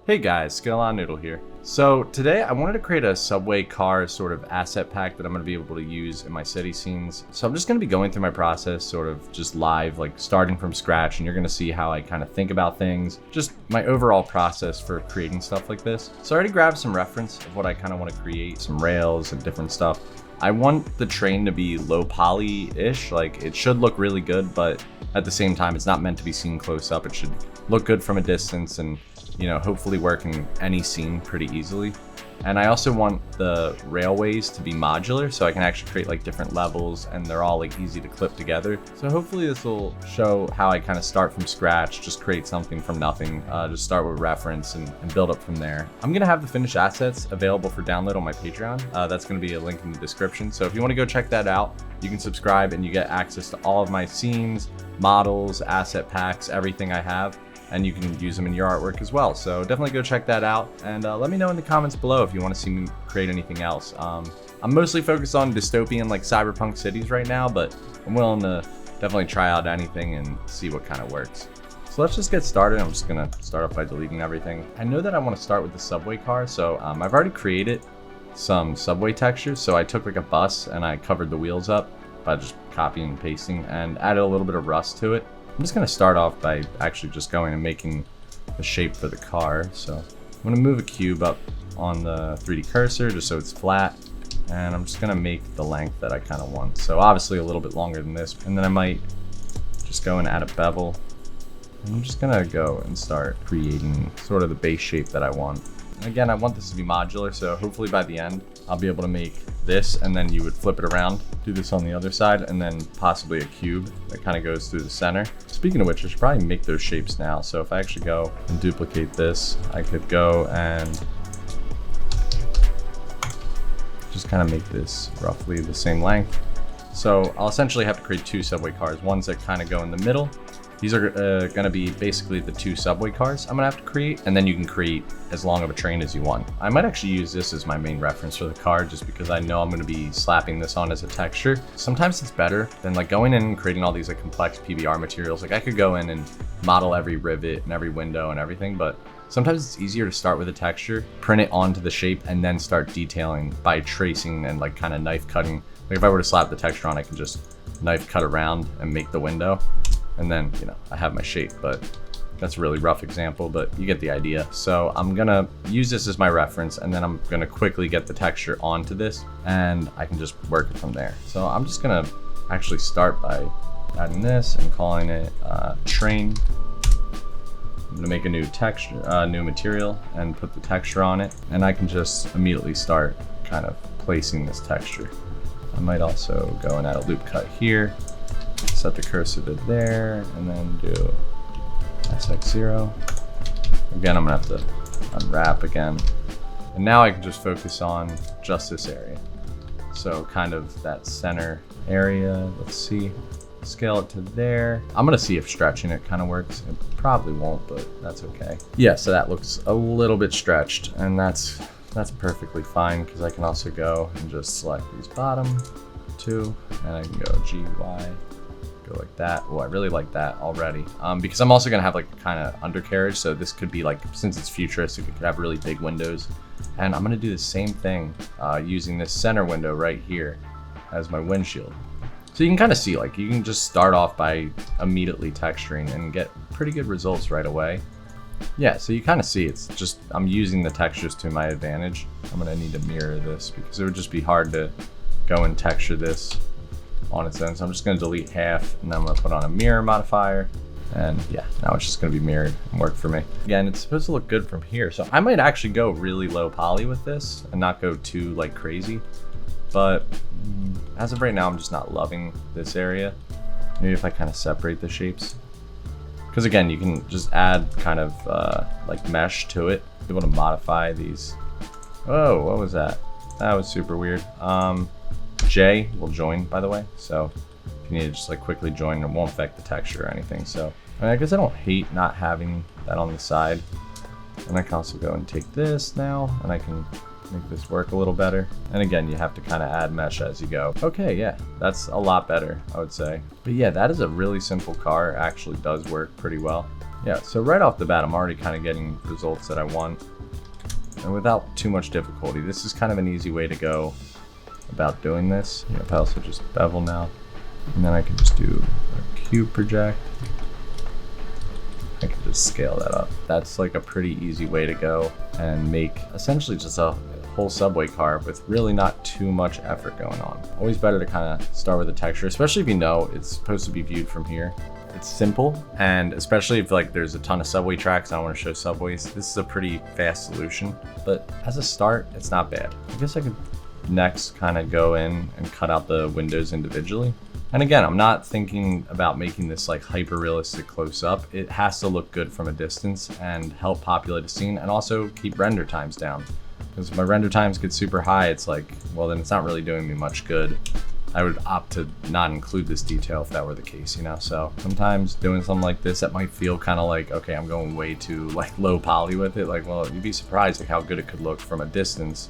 Hey guys, Skillon Noodle here. So today I wanted to create a subway car sort of asset pack that I'm going to be able to use in my city scenes. So I'm just going to be going through my process sort of just live, like starting from scratch, and you're going to see how I kind of think about things, just my overall process for creating stuff like this. So I already grabbed some reference of what I kind of want to create, some rails and different stuff. I want the train to be low poly-ish, like it should look really good, but at the same time it's not meant to be seen close up. It should look good from a distance and hopefully work in any scene pretty easily. And I also want the railways to be modular, so I can actually create like different levels and they're all like easy to clip together. So hopefully this will show how I kind of start from scratch, just create something from nothing, just start with reference and build up from there. I'm gonna have the finished assets available for download on my Patreon. That's gonna be a link in the description. So if you wanna go check that out, you can subscribe and you get access to all of my scenes, models, asset packs, everything I have. And you can use them in your artwork as well. So definitely go check that out, and let me know in the comments below if you want to see me create anything else. I'm mostly focused on dystopian, like cyberpunk cities right now, but I'm willing to definitely try out anything and see what kind of works. So let's just get started. I'm just gonna start off by deleting everything. I know that I want to start with the subway car, so I've already created some subway textures. So I took like a bus and I covered the wheels up by just copying and pasting and added a little bit of rust to it. I'm just going to start off by actually just going and making the shape for the car. So I'm going to move a cube up on the 3D cursor just so it's flat. And I'm just going to make the length that I kind of want. So obviously a little bit longer than this. And then I might just go and add a bevel. And I'm just going to go and start creating sort of the base shape that I want. And again, I want this to be modular, so hopefully by the end, I'll be able to make this, and then you would flip it around, do this on the other side, and then possibly a cube that kind of goes through the center. Speaking of which, I should probably make those shapes now. So if I actually go and duplicate this, I could go and just kind of make this roughly the same length. So I'll essentially have to create two subway cars, ones that kind of go in the middle. These are going to be basically the two subway cars I'm going to have to create, and then you can create as long of a train as you want. I might actually use this as my main reference for the car just because I know I'm going to be slapping this on as a texture. Sometimes it's better than like going in and creating all these like complex PBR materials. Like I could go in and model every rivet and every window and everything, but sometimes it's easier to start with a texture, print it onto the shape, and then start detailing by tracing and like kind of knife cutting. Like if I were to slap the texture on, I can just knife cut around and make the window. And then, I have my shape, but that's a really rough example, but you get the idea. So I'm gonna use this as my reference, and then I'm gonna quickly get the texture onto this, and I can just work it from there. So I'm just gonna actually start by adding this and calling it train. I'm gonna make a new texture, new material, and put the texture on it, and I can just immediately start kind of placing this texture. I might also go and add a loop cut here. Set the cursor to there, and then do SX0. Again, I'm gonna have to unwrap again. And now I can just focus on just this area. So kind of that center area, let's see. Scale it to there. I'm gonna see if stretching it kind of works. It probably won't, but that's okay. Yeah, so that looks a little bit stretched, and that's perfectly fine because I can also go and just select these bottom two, and I can go GY. Go like that. Oh, I really like that already. Because I'm also gonna have like kind of undercarriage, so this could be like, since it's futuristic, it could have really big windows. And I'm gonna do the same thing using this center window right here as my windshield. So you can kind of see, like, you can just start off by immediately texturing and get pretty good results right away. Yeah, so you kind of see it's just, I'm using the textures to my advantage. I'm gonna need to mirror this because it would just be hard to go and texture this on its own. So I'm just going to delete half, and then I'm going to put on a mirror modifier, and yeah, now it's just going to be mirrored and work for me. Again, it's supposed to look good from here, so I might actually go really low poly with this and not go too like crazy, but as of right now, I'm just not loving this area. Maybe if I kind of separate the shapes, because again, you can just add kind of like mesh to it, be able to modify these. Oh, what was that? That was super weird. J will join, by the way, so if you need to just like quickly join, it won't affect the texture or anything. So I guess I don't hate not having that on the side. And I can also go and take this now, and I can make this work a little better. And again, you have to kind of add mesh as you go. Okay, yeah, that's a lot better, I would say. But yeah, that is a really simple car. It actually does work pretty well. Yeah, so right off the bat, I'm already kind of getting results that I want. And without too much difficulty, this is kind of an easy way to go about doing this. You know, if I also just bevel now, and then I can just do a cube project. I can just scale that up. That's like a pretty easy way to go and make essentially just a whole subway car with really not too much effort going on. Always better to kind of start with a texture, especially if you know it's supposed to be viewed from here. It's simple, and especially if like there's a ton of subway tracks, I don't want to show subways, this is a pretty fast solution. But as a start, it's not bad. I guess I could next kind of go in and cut out the windows individually. And again, I'm not thinking about making this like hyper realistic close up. It has to look good from a distance and help populate a scene, and also keep render times down. Because if my render times get super high, it's like, well, then it's not really doing me much good. I would opt to not include this detail if that were the case, you know? So sometimes doing something like this, that might feel kind of like, okay, I'm going way too like low poly with it. Like, well, you'd be surprised at how good it could look from a distance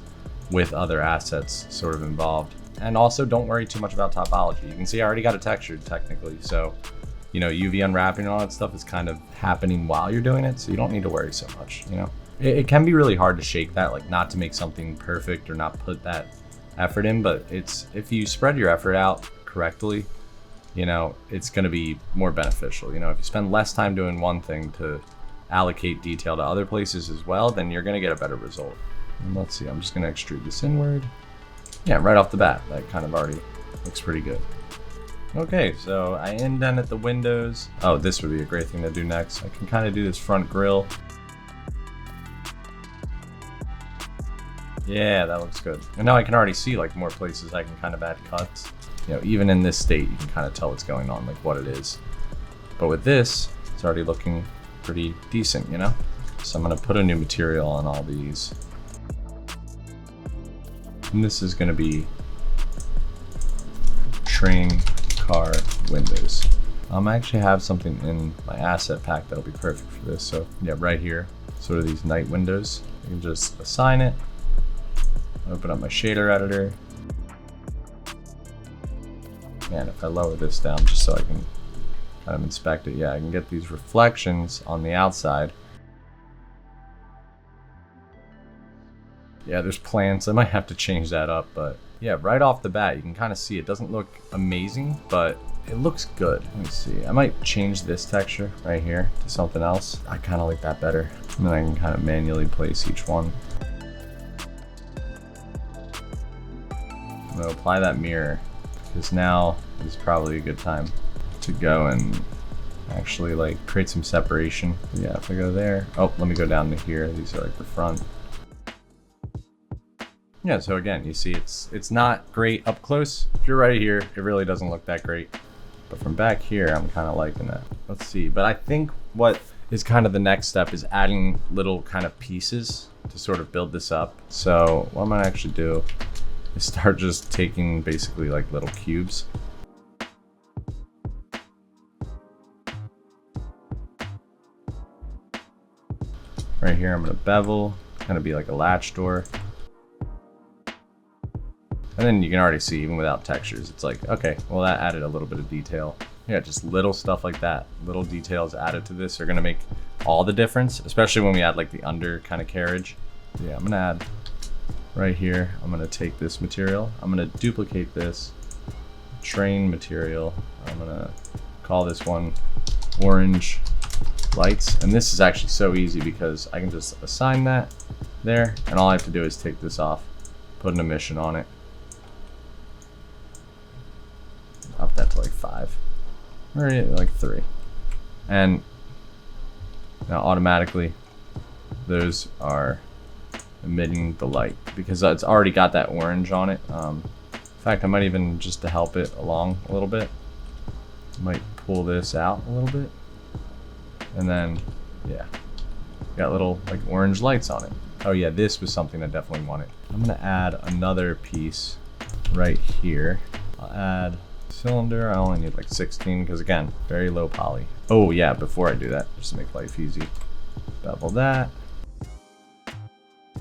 with other assets sort of involved. And also don't worry too much about topology. You can see I already got it textured technically. So, you know, UV unwrapping and all that stuff is kind of happening while you're doing it. So you don't need to worry so much, you know? It can be really hard to shake that, like not to make something perfect or not put that effort in, but it's, if you spread your effort out correctly, you know, it's going to be more beneficial. You know, if you spend less time doing one thing to allocate detail to other places as well, then you're going to get a better result. And let's see, I'm just going to extrude this inward. Yeah, right off the bat, that kind of already looks pretty good. Okay, so I indented the windows. Oh, this would be a great thing to do next. I can kind of do this front grille. Yeah, that looks good. And now I can already see like more places I can kind of add cuts. You know, even in this state, you can kind of tell what's going on, like what it is. But with this, it's already looking pretty decent, you know? So I'm gonna put a new material on all these. And this is gonna be train car windows. I actually have something in my asset pack that'll be perfect for this. So yeah, right here, sort of these night windows. You can just assign it. Open up my shader editor. Man, if I lower this down just so I can kind of inspect it, yeah, I can get these reflections on the outside. Yeah, there's plants. I might have to change that up, but yeah, right off the bat, you can kind of see it doesn't look amazing, but it looks good. Let me see. I might change this texture right here to something else. I kind of like that better. And then I can kind of manually place each one. I'm gonna apply that mirror because now is probably a good time to go and actually like create some separation. Yeah, if I go there, oh, let me go down to here. These are like the front. Yeah, so again, you see it's not great up close. If you're right here, it really doesn't look that great. But from back here, I'm kind of liking that. Let's see, but I think what is kind of the next step is adding little kind of pieces to sort of build this up. So what I'm gonna actually do is start just taking basically like little cubes. Right here, I'm gonna bevel. It's gonna be like a latch door. And then you can already see, even without textures, it's like, okay, well that added a little bit of detail. Yeah, just little stuff like that. Little details added to this are gonna make all the difference, especially when we add like the under kind of carriage. Yeah, I'm gonna add right here, I'm gonna take this material, I'm gonna duplicate this train material. I'm gonna call this one orange lights. And this is actually so easy because I can just assign that there, and all I have to do is take this off, put an emission on it, up that to like 5 or like 3, and now automatically those are emitting the light because it's already got that orange on it. In fact, I might even, just to help it along a little bit, might pull this out a little bit, and then yeah, got little like orange lights on it. Oh yeah, this was something I definitely wanted. I'm gonna add another piece right here. I'll add cylinder. I only need like 16 because again, very low poly. Oh yeah, before I do that, just to make life easy, bevel that.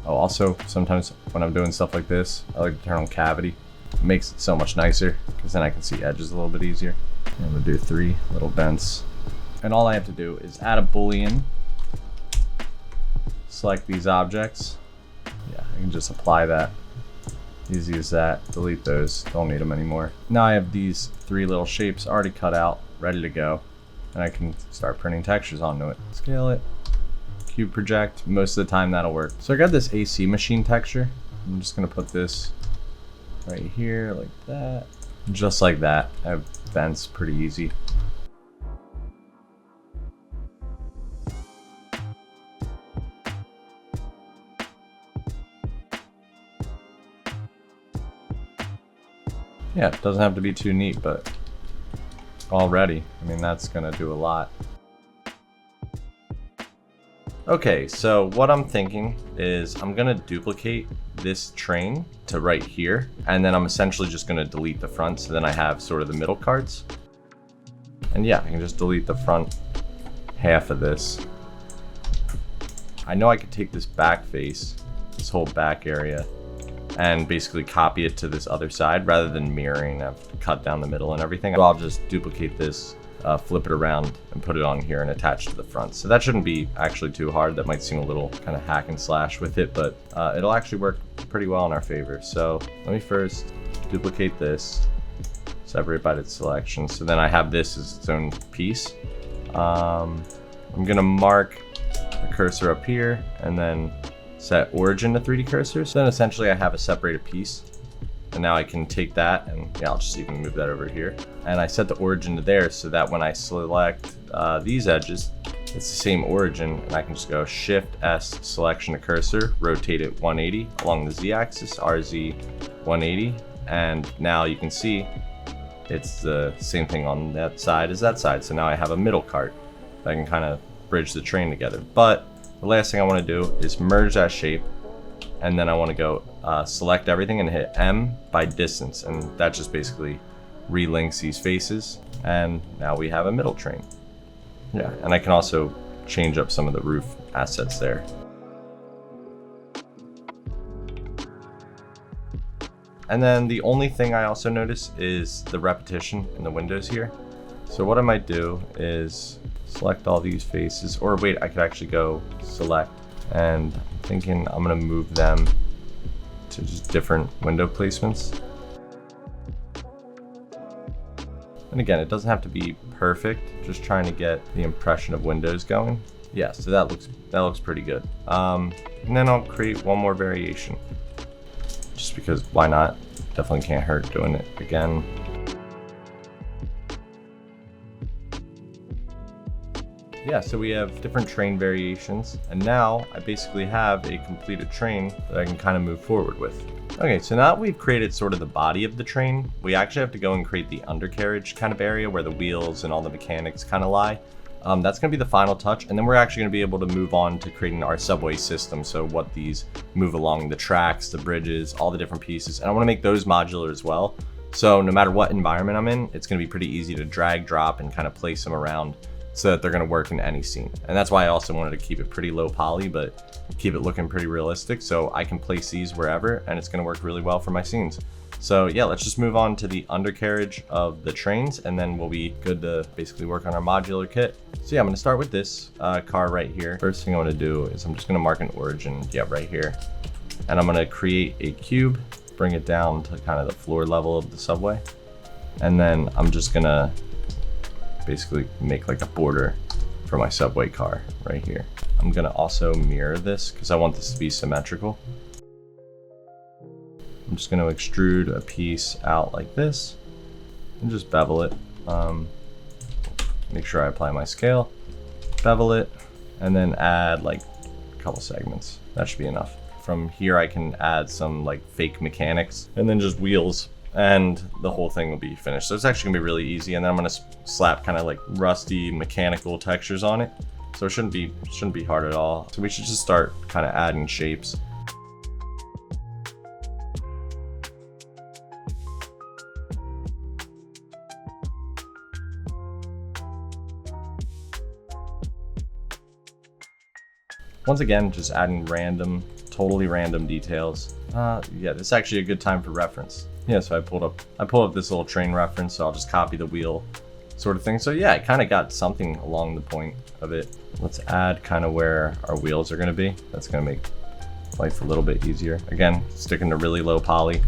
Oh, also, sometimes when I'm doing stuff like this, I like to turn on cavity. It makes it so much nicer because then I can see edges a little bit easier. I'm gonna do 3 little vents. And all I have to do is add a boolean, select these objects. Yeah, I can just apply that. Easy as that. Delete those. Don't need them anymore. Now I have these 3 little shapes already cut out, ready to go. And I can start printing textures onto it. Scale it. Cube project. Most of the time that'll work. So I got this AC machine texture. I'm just going to put this right here like that. Just like that. I have vents, pretty easy. Yeah, it doesn't have to be too neat, but already, I mean, that's gonna do a lot. Okay, so what I'm thinking is I'm gonna duplicate this train to right here, and then I'm essentially just gonna delete the front, so then I have sort of the middle cards. And yeah, I can just delete the front half of this. I know I could take this back face, this whole back area, and basically copy it to this other side rather than mirroring. I have to cut down the middle and everything. So I'll just duplicate this, flip it around and put it on here and attach to the front. So that shouldn't be actually too hard. That might seem a little kind of hack and slash with it, but it'll actually work pretty well in our favor. So let me first duplicate this, separate by its selection. So then I have this as its own piece. I'm gonna mark the cursor up here and then set origin to 3D cursor. So then essentially I have a separated piece. And now I can take that and yeah, I'll just even move that over here. And I set the origin to there so that when I select these edges, it's the same origin, and I can just go Shift S selection to cursor, rotate it 180 along the Z axis, RZ 180. And now you can see it's the same thing on that side as that side. So now I have a middle cart that I can kind of bridge the train together. But the last thing I want to do is merge that shape, and then I want to go select everything and hit M by distance, and that just basically relinks these faces, and now we have a middle train. Yeah, and I can also change up some of the roof assets there. And then the only thing I also notice is the repetition in the windows here. So what I might do is select all these faces, or wait, I could actually go select, and I'm thinking I'm gonna move them to just different window placements. And again, it doesn't have to be perfect, just trying to get the impression of windows going. Yeah, so that looks pretty good. And then I'll create one more variation, just because why not? Definitely can't hurt doing it again. Yeah, so we have different train variations, and now I basically have a completed train that I can kind of move forward with. Okay, so now that we've created sort of the body of the train, we actually have to go and create the undercarriage kind of area where the wheels and all the mechanics kind of lie. That's going to be the final touch, and then we're actually going to be able to move on to creating our subway system, so what these move along the tracks, the bridges, all the different pieces, and I want to make those modular as well. So no matter what environment I'm in, it's going to be pretty easy to drag, drop, and kind of place them around so that they're going to work in any scene. And that's why I also wanted to keep it pretty low poly, but keep it looking pretty realistic, so I can place these wherever and it's going to work really well for my scenes. So yeah, let's just move on to the undercarriage of the trains, and then we'll be good to basically work on our modular kit. So yeah, I'm going to start with this car right here. First thing I want to do is I'm just going to mark an origin, yeah, right here. And I'm going to create a cube, bring it down to kind of the floor level of the subway. And then I'm just going to basically make like a border for my subway car right here. I'm gonna also mirror this because I want this to be symmetrical. I'm just gonna extrude a piece out like this and just bevel it. Make sure I apply my scale, bevel it, and then add like a couple segments. That should be enough. From here I can add some like fake mechanics and then just wheels, and the whole thing will be finished. So it's actually gonna be really easy, and then I'm gonna slap kind of like rusty mechanical textures on it. So it shouldn't be hard at all. So we should just start kind of adding shapes. Once again, just adding totally random details. Yeah, this is actually a good time for reference. Yeah, so I pulled up this little train reference, so I'll just copy the wheel sort of thing. So yeah, I kind of got something along the point of it. Let's add kind of where our wheels are going to be. That's going to make life a little bit easier. Again, sticking to really low poly.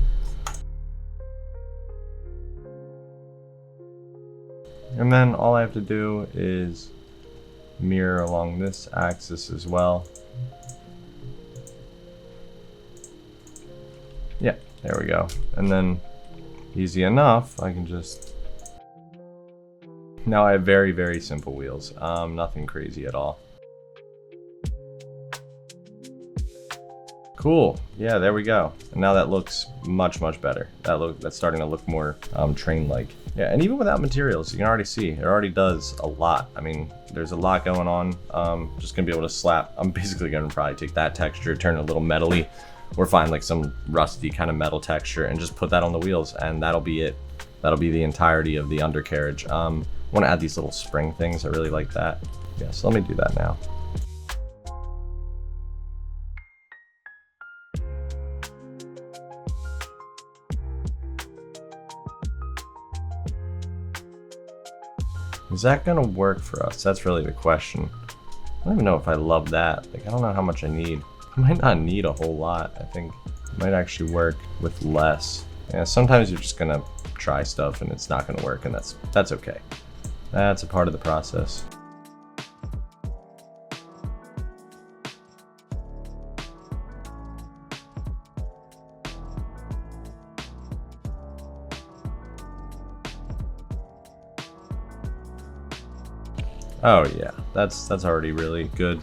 And then all I have to do is mirror along this axis as well. Yeah, there we go. And then easy enough, I can just... Now I have very, very simple wheels. Nothing crazy at all. Cool. Yeah, there we go. And now that looks much, much better. That's starting to look more train-like. Yeah, and even without materials, you can already see it already does a lot. I mean, there's a lot going on. Just gonna be able to slap. I'm basically gonna probably take that texture, turn it a little metally, or find like some rusty kind of metal texture and just put that on the wheels, and that'll be it. That'll be the entirety of the undercarriage. I want to add these little spring things. I really like that. Yeah, so let me do that now. Is that gonna work for us? That's really the question. I don't even know if I love that. Like, I don't know how much I need. I might not need a whole lot. I think it might actually work with less. Yeah, sometimes you're just gonna try stuff and it's not gonna work, and that's okay. That's a part of the process. Oh yeah, that's already really good.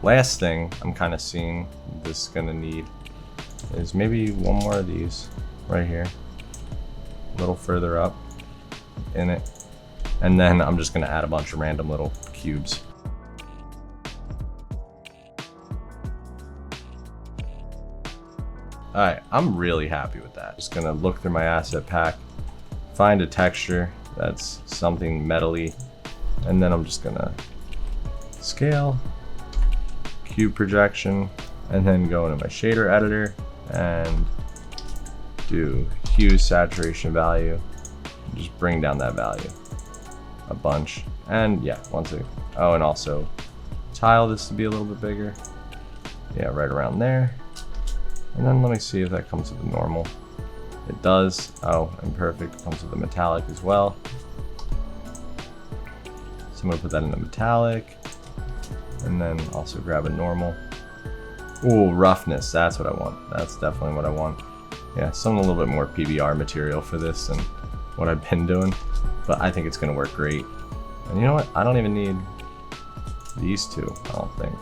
Last thing I'm kind of seeing this is gonna need is maybe one more of these right here, a little further up in it, and then I'm just gonna add a bunch of random little cubes. Alright, I'm really happy with that. Just gonna look through my asset pack, find a texture that's something metally, and then I'm just gonna scale, cube projection, and then go into my shader editor and do hue saturation value, and just bring down that value a bunch. And yeah, and also tile this to be a little bit bigger. Yeah, right around there. And then let me see if that comes with the normal. It does. Oh, and perfect. It comes with the metallic as well. So I'm gonna put that in the metallic, and then also grab a normal. Ooh, roughness, that's what I want. That's definitely what I want. Yeah, some a little bit more PBR material for this than what I've been doing, but I think it's gonna work great. And you know what? I don't even need these two, I don't think.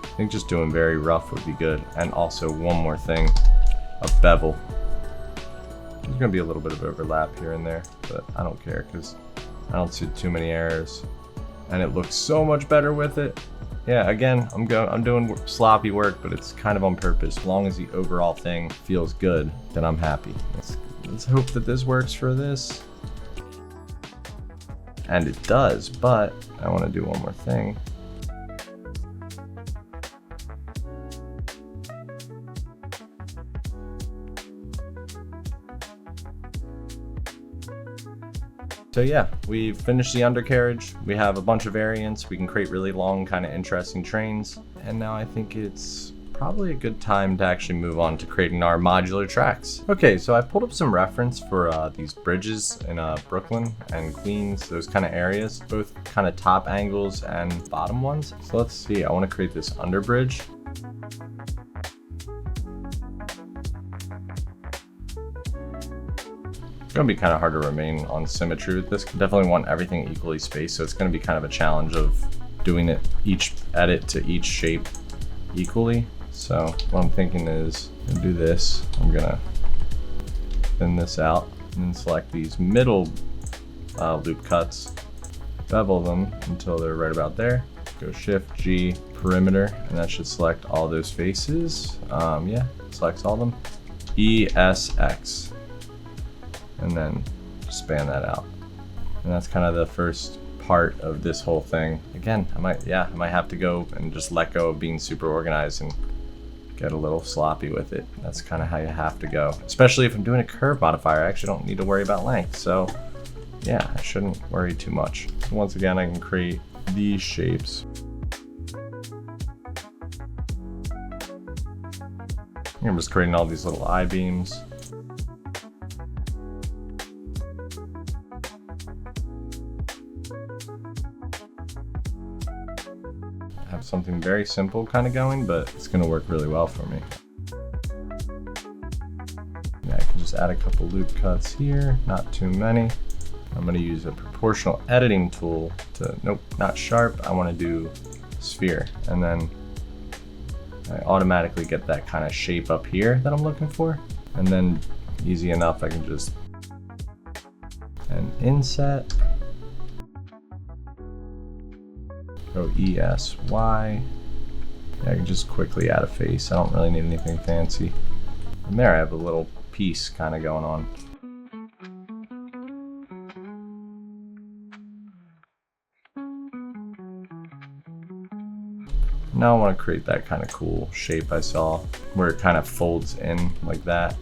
I think just doing very rough would be good. And also one more thing, a bevel. There's gonna be a little bit of overlap here and there, but I don't care because I don't see too many errors. And it looks so much better with it. Yeah, again, I'm doing sloppy work, but it's kind of on purpose. As long as the overall thing feels good, then I'm happy. Let's hope that this works for this. And it does, but I want to do one more thing. So yeah, we've finished the undercarriage. We have a bunch of variants. We can create really long, kind of interesting trains. And now I think it's probably a good time to actually move on to creating our modular tracks. Okay, so I pulled up some reference for these bridges in Brooklyn and Queens, those kind of areas, both kind of top angles and bottom ones. So let's see, I want to create this underbridge. It's gonna be kind of hard to remain on symmetry with this. Definitely want everything equally spaced, so it's gonna be kind of a challenge of doing it each edit to each shape equally. So what I'm thinking is I'm gonna do this. I'm gonna thin this out and then select these middle loop cuts, bevel them until they're right about there. Go Shift G perimeter, and that should select all those faces. Yeah, selects all of them. ESX. And then span that out. And that's kind of the first part of this whole thing. Again, I might have to go and just let go of being super organized and get a little sloppy with it. That's kind of how you have to go. Especially if I'm doing a curve modifier, I actually don't need to worry about length. So yeah, I shouldn't worry too much. So once again, I can create these shapes. I'm just creating all these little I-beams. I have something very simple kind of going, but it's going to work really well for me. Yeah, I can just add a couple loop cuts here, not too many. I'm going to use a proportional editing tool to, nope, not sharp. I want to do sphere, and then I automatically get that kind of shape up here that I'm looking for. And then easy enough, I can just inset, go ESY. Yeah, I can just quickly add a face. I don't really need anything fancy. And there I have a little piece kind of going on. Now I want to create that kind of cool shape I saw where it kind of folds in like that.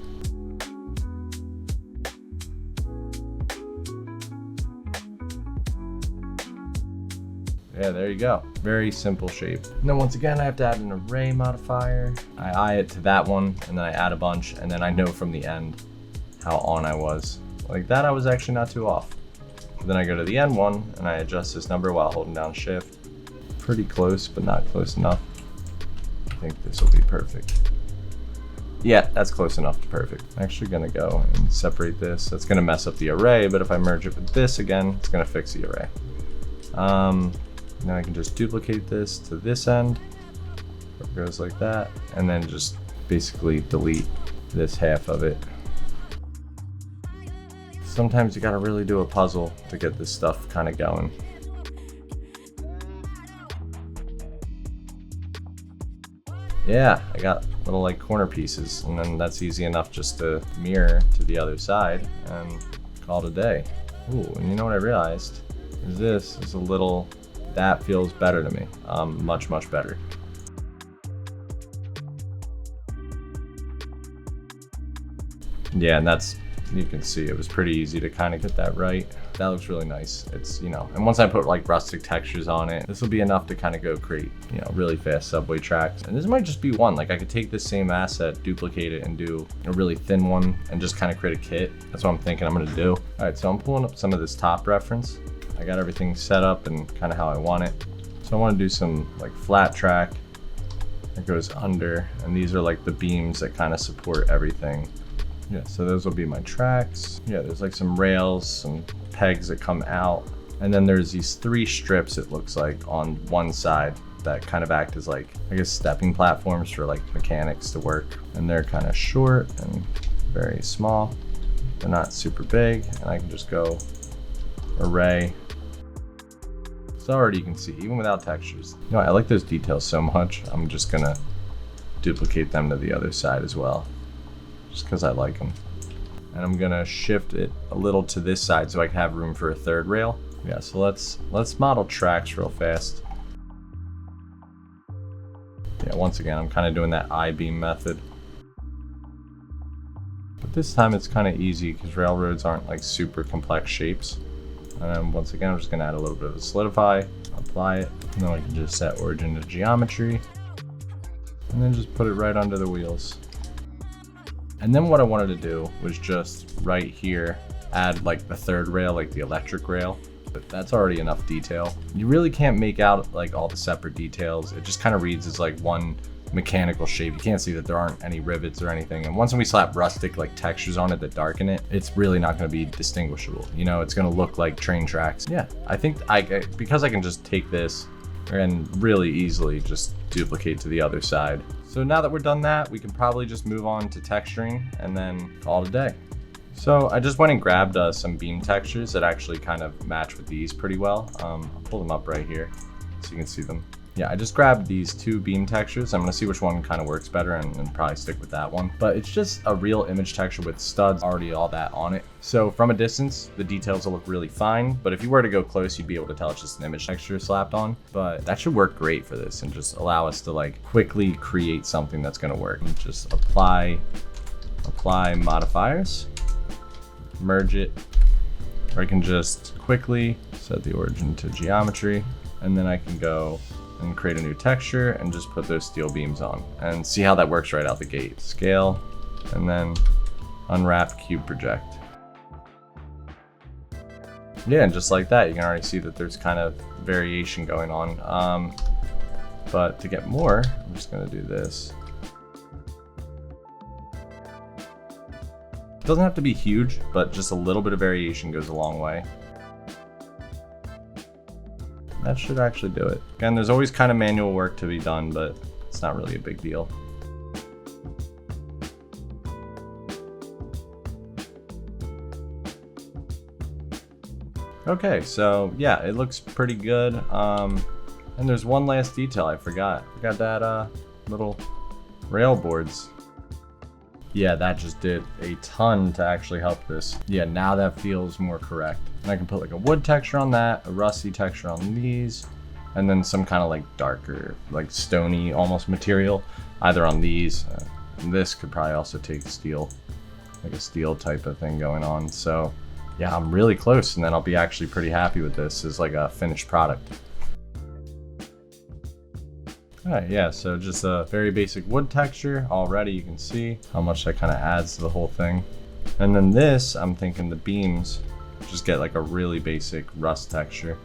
Yeah, there you go. Very simple shape. And then once again, I have to add an array modifier. I eye it to that one, and then I add a bunch, and then I know from the end how on I was. Like that, I was actually not too off. But then I go to the end one, and I adjust this number while holding down shift. Pretty close, but not close enough. I think this will be perfect. Yeah, that's close enough to perfect. I'm actually gonna go and separate this. That's gonna mess up the array, but if I merge it with this again, it's gonna fix the array. Now I can just duplicate this to this end. It goes like that, and then just basically delete this half of it. Sometimes you gotta really do a puzzle to get this stuff kind of going. Yeah, I got little like corner pieces, and then that's easy enough just to mirror to the other side and call it a day. Ooh, and you know what I realized? Is this is a little, that feels better to me. Much, much better. Yeah, and that's, you can see it was pretty easy to kind of get that right. That looks really nice. It's, you know, and once I put like rustic textures on it, this will be enough to kind of go create, you know, really fast subway tracks. And this might just be one, like I could take this same asset, duplicate it, and do a really thin one and just kind of create a kit. That's what I'm thinking I'm gonna do. All right, so I'm pulling up some of this top reference. I got everything set up and kind of how I want it. So I want to do some like flat track that goes under, and these are like the beams that kind of support everything. Yeah, so those will be my tracks. Yeah, there's like some rails, some pegs that come out. And then there's these 3 strips, it looks like, on one side that kind of act as like, I guess, stepping platforms for like mechanics to work. And they're kind of short and very small. They're not super big, and I can just go array. So already you can see, even without textures. You know, I like those details so much, I'm just gonna duplicate them to the other side as well, just because I like them. And I'm gonna shift it a little to this side so I can have room for a third rail. Yeah, so let's model tracks real fast. Yeah, once again, I'm kind of doing that I-beam method. But this time it's kind of easy because railroads aren't like super complex shapes. And then once again, I'm just gonna add a little bit of a solidify, apply it, and then I can just set origin to geometry, and then just put it right under the wheels. And then what I wanted to do was just right here, add like the third rail, like the electric rail, but that's already enough detail. You really can't make out like all the separate details. It just kind of reads as like one mechanical shape. You can't see that there aren't any rivets or anything. And once we slap rustic like textures on it that darken it, it's really not going to be distinguishable. You know, it's going to look like train tracks. Yeah, I think because I can just take this and really easily just duplicate to the other side. So now that we're done that, we can probably just move on to texturing and then call it a day. So I just went and grabbed some beam textures that actually kind of match with these pretty well. I'll pull them up right here so you can see them. Yeah, I just grabbed these 2 beam textures. I'm gonna see which one kind of works better and probably stick with that one. But it's just a real image texture with studs, already all that on it. So from a distance, the details will look really fine. But if you were to go close, you'd be able to tell it's just an image texture slapped on. But that should work great for this and just allow us to like quickly create something that's gonna work. And just apply modifiers, merge it, Or I can just quickly set the origin to geometry, and then I can go and create a new texture and just put those steel beams on and see how that works right out the gate. Scale, and then unwrap, cube project. Yeah, and just like that, you can already see that there's kind of variation going on. But to get more, I'm just gonna do this. It doesn't have to be huge, but just a little bit of variation goes a long way. That should actually do it. Again, there's always kind of manual work to be done, but it's not really a big deal. Okay, so yeah, it looks pretty good. And there's one last detail I forgot. I got that little rail boards. Yeah, that just did a ton to actually help this. Yeah, now that feels more correct. And I can put like a wood texture on that, a rusty texture on these, and then some kind of like darker, like stony almost material, either on these. This could probably also take steel, like a steel type of thing going on. So yeah, I'm really close, and then I'll be actually pretty happy with this as like a finished product. Alright, yeah, so just a very basic wood texture. Already you can see how much that kind of adds to the whole thing. And then this, I'm thinking the beams just get like a really basic rust texture.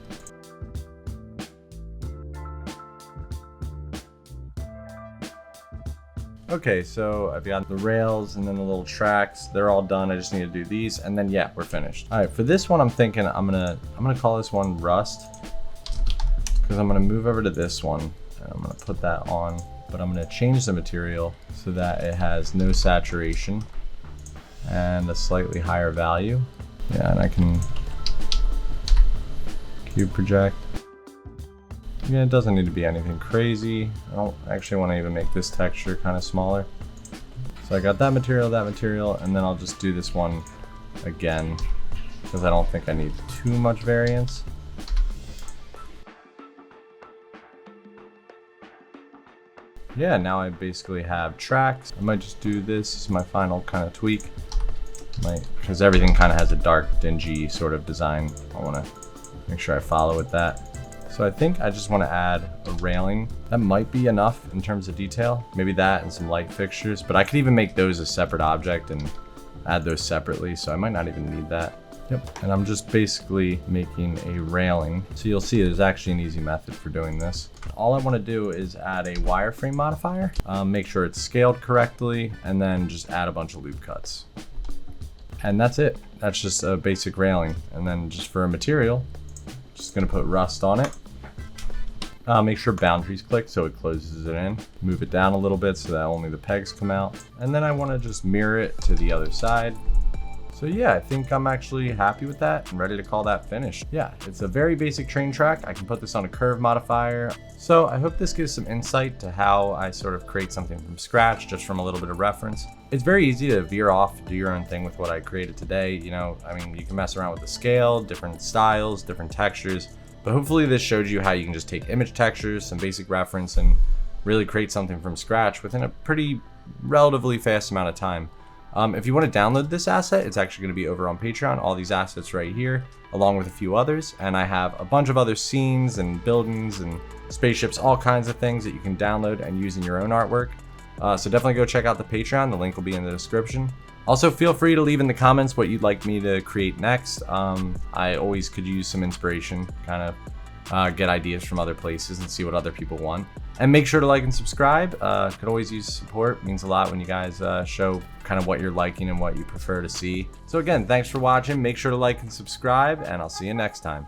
Okay, so I've got the rails and then the little tracks. They're all done. I just need to do these, and then yeah, we're finished. All right, for this one, I'm thinking I'm gonna call this one Rust, because I'm gonna move over to this one and I'm gonna put that on, but I'm gonna change the material so that it has no saturation and a slightly higher value. Yeah, and I can cube project. Yeah, it doesn't need to be anything crazy. I don't actually want to even make this texture kind of smaller. So I got that material, and then I'll just do this one again, because I don't think I need too much variance. Yeah, now I basically have tracks. I might just do this as my final kind of tweak. Because everything kind of has a dark, dingy sort of design. I want to make sure I follow with that. So I think I just want to add a railing. That might be enough in terms of detail. Maybe that and some light fixtures, but I could even make those a separate object and add those separately, so I might not even need that. Yep, and I'm just basically making a railing. So you'll see there's actually an easy method for doing this. All I want to do is add a wireframe modifier, make sure it's scaled correctly, and then just add a bunch of loop cuts. And that's it. That's just a basic railing. And then just for a material, just gonna put rust on it. Make sure boundaries click so it closes it in. Move it down a little bit so that only the pegs come out. And then I want to just mirror it to the other side. So yeah, I think I'm actually happy with that and ready to call that finished. Yeah, it's a very basic train track. I can put this on a curve modifier. So I hope this gives some insight to how I sort of create something from scratch, just from a little bit of reference. It's very easy to veer off, do your own thing with what I created today. You know, I mean, you can mess around with the scale, different styles, different textures. But hopefully this showed you how you can just take image textures, some basic reference, and really create something from scratch within a pretty relatively fast amount of time. If you want to download this asset, it's actually going to be over on Patreon, all these assets right here, along with a few others. And I have a bunch of other scenes and buildings and spaceships, all kinds of things that you can download and use in your own artwork. So definitely go check out the Patreon. The link will be in the description. Also, feel free to leave in the comments what you'd like me to create next. I always could use some inspiration, kind of get ideas from other places and see what other people want. And make sure to like and subscribe. Could always use support. It means a lot when you guys show kind of what you're liking and what you prefer to see. So again, thanks for watching. Make sure to like and subscribe, and I'll see you next time.